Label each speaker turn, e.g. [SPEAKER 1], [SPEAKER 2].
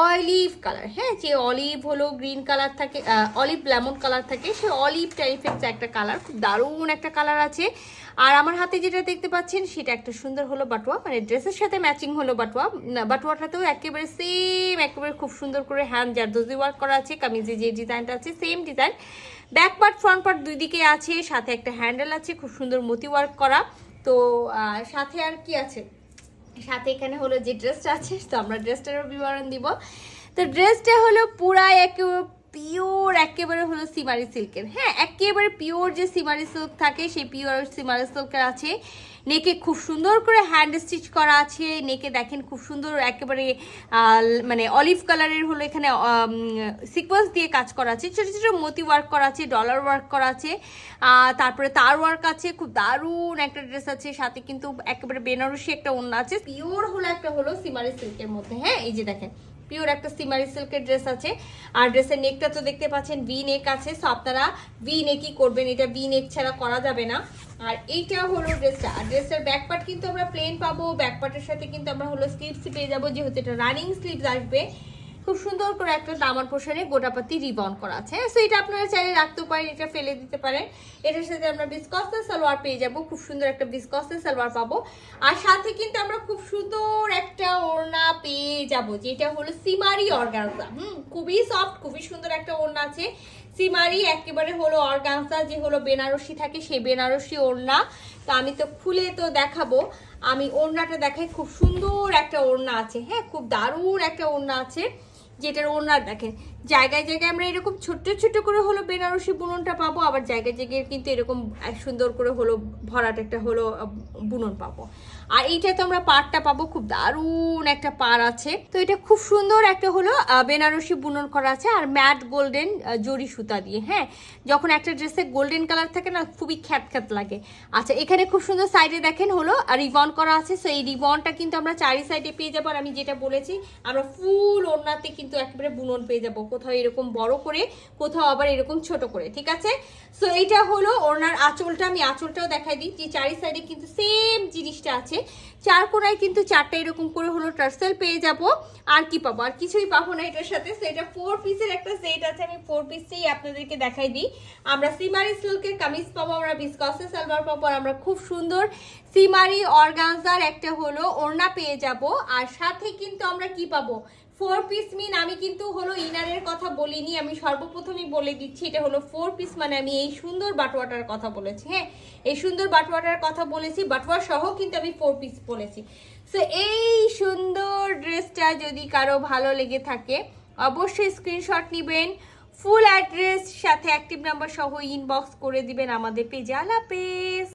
[SPEAKER 1] Olive colour, হ্যাঁ, যে olive হলো গ্রিন কালার থাকে, অলিভ লেমন কালার থাকে, সে অলিভ টাইপের একটা কালার, খুব দারুণ একটা কালার আছে। আর আমার হাতে যেটা দেখতে পাচ্ছেন সেটা একটা সুন্দর হলো বাটুয়া, মানে ড্রেসের সাথে ম্যাচিং হলো বাটুয়া। বাটুয়াটাতেও একেবারে সেম, একেবারে খুব সুন্দর করে হ্যান্ড জারদোজি ওয়ার্ক করা আছে। কামিজে যে ডিজাইনটা আছে same design, back part front part দুই দিকে আছে, সাথে একটা হ্যান্ডেল আছে, খুব সুন্দর মতি ওয়ার্ক করা। তো সাথে আর কি আছে, সাথে এখানে হলো যে ড্রেসটা আছে, তো আমরা ড্রেসটারও বিবরণ দিব। তো ড্রেসটা হলো পুরাই একেবারে পিওর, একেবারে হলো সিমারি সিল্কের, হ্যাঁ, একেবারে পিওর যে সিমারি সিল্ক থাকে সেই পিওর সিমারি সিল্কের আছে। নেকে খুব সুন্দর করে হ্যান্ড স্টিচ করা আছে, নেকে দেখেন খুব সুন্দর একেবারে মানে অলিভ কালারের হলো এখানে সিকোয়েন্স দিয়ে কাজ করা আছে, ছোটো ছোটো মতি ওয়ার্ক করা আছে, ডলার ওয়ার্ক করা আছে, তারপরে তার ওয়ার্ক আছে, খুব দারুণ একটা ড্রেস আছে। সাথে কিন্তু একেবারে বেনারসি একটা ওড়না আছে, পিওর হলো একটা হলো সিমারি সিল্কের মধ্যে, হ্যাঁ, এই যে দেখেন পিওর একটা সিমারি সিল্কের ড্রেস আছে। আর ড্রেসের নেকটা তো দেখতে পাচ্ছেন ভি নেক আছে, সো আপনারা ভি নেকই করবেন, এটা ভি নেক ছাড়া করা যাবে না। আর এইটা হলো ড্রেসটা। আর ড্রেসের ব্যাক পার্ট কিন্তু আমরা প্লেন পাবো, ব্যাক পার্টের সাথে কিন্তু আমরা হলো স্লিভস পেয়ে যাবো, যেহেতু এটা রানিং স্লিভস আসবে। খুব সুন্দর করে একটা দামান পোশানে গোটাপাতি রিবন করা আছে, সো এটা আপনারা চাইলে রাখতেও পারেন, এটা ফেলে দিতে পারেন। এটার সাথে আমরা বিসকসের সালোয়ার পেয়ে যাব, খুব সুন্দর একটা বিসকসের সালোয়ার পাবো। আর সাথে কিন্তু আমরা খুব সুন্দর একটা ওড়না পেয়ে যাব, যেটা হলো সিমারি অর্গানজা। খুবই সফট, খুবই সুন্দর একটা ওড়না আছে, সিমারি একেবারে হলো অর্গানজা, যে হলো বেনারসি থাকে সেই বেনারসি ওড়না। তো আমি তো খুলে তো দেখাবো, আমি ওড়নাটা দেখাই, খুব সুন্দর একটা ওড়না আছে, হ্যাঁ, খুব দারুণ একটা ওড়না আছে, যেটার ওড়না দেখেন জায়গায় জায়গায় আমরা এরকম ছোট্ট ছোট্ট করে হলো বেনারসি বুননটা পাবো, আবার জায়গায় জায়গায় কিন্তু এরকম সুন্দর করে হলো ভরাট একটা হলো বুনন পাবো। আর এইটা তো আমরা পাড়টা পাবো, খুব দারুণ একটা পাড় আছে। তো এটা খুব সুন্দর একটা হলো বেনারসি বুনন করা আছে, আর ম্যাট গোল্ডেন জরি সুতা দিয়ে, হ্যাঁ, যখন একটা ড্রেসে গোল্ডেন কালার থাকে না, খুবই খ্যাত খ্যাত লাগে। আচ্ছা, এখানে খুব সুন্দর সাইডে দেখেন হলো রিবন করা আছে, সো এই রিবনটা কিন্তু আমরা চারি সাইডে পেয়ে যাবো। আর আমি যেটা বলেছি, আমরা ফুল ওড়নাতে কিন্তু একেবারে বুনন পেয়ে যাবো, কোথাও এরকম বড় করে, কোথাও আবার এরকম ছোট করে, ঠিক আছে। সো এইটা হলো ওড়নার আঁচলটা, আমি আঁচলটাও দেখাই দিই, যে চারি সাইডে কিন্তু সেম জিনিসটা আছে, চার কোনায় কিন্তু চারটা এরকম করে হলো টার্সেল পেয়ে যাব। আর কি পাবো, আর কিছুই পাবো না এটার সাথে। সো এটা 4 পিসের একটা সেট আছে, আমি 4 পিসেই আপনাদেরকে দেখাই দিই। আমরা সিমারি সিল্কের কামিজ পাবো, আমরা বিসকসের সালোয়ার পাবো, আর আমরা খুব সুন্দর সিমারি অর্গানজার একটা হলো ওড়না পেয়ে যাব। আর সাথে কিন্তু আমরা কি পাবো, 4 পিস মিন আমি কিন্তু হলো ইনারের কথা বলিনি, আমি সর্বপ্রথমই বলে দিচ্ছি এটা হলো 4 পিস, মানে আমি এই সুন্দর বাটওয়াটার কথা বলেছি, হ্যাঁ, এই সুন্দর বাটওয়াটার কথা বলেছি, বাটওয়া সহ কিন্তু আমি 4 পিস বলেছি। সো এই সুন্দর ড্রেসটা যদি কারো ভালো লেগে থাকে অবশ্যই স্ক্রিনশট নেবেন, ফুল অ্যাড্রেস সাথে অ্যাক্টিভ নাম্বার সহ ইনবক্স করে দিবেন আমাদের পেজে। আল্লাহ হাফেজ।